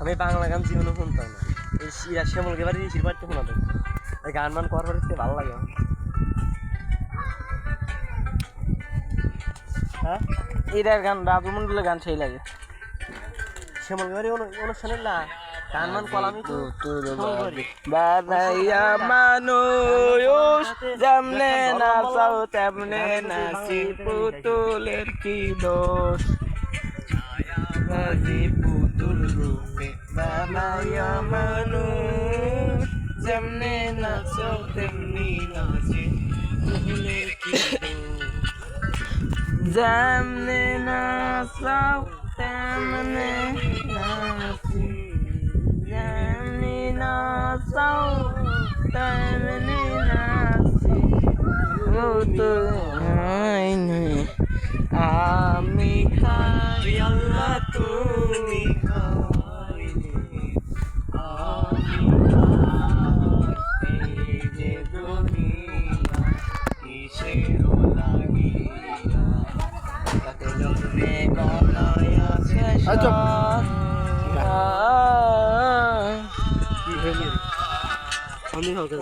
আমি বাংলা গান জীবনে শুনতাম না। এই শিরা শ্যামলকে বাড়ি শির বাড়িতে শোনাতাম। এই গান মান করার পরে ভালো লাগে আমার। হ্যাঁ এটার গান রাজু মন্ডলের গান সেই লাগে। শ্যামলকে বাড়ি অনুষ্ঠানের না গান মান কলামি তো বানাইয়া মানুষ যেমনে নাচাও তেমনে নাচি পুতুলের কি দোষ বাজি পুতুল রূপে বানাইয়া মানুষ যেমনে নাচাও তেমনি নাচি পুতুলের কি দোষ যেমনে নাচাও তেমনে নাচি যেমনি নাচাও তেমনি নাচি পুতুল আমি খাই আল্লাহ তুমি খাইলে আমি খাই এই যে দুনিয়া কিসের লাগিয়া তাতে জন্মে বানায়া শেষ কি হইল আমি হবে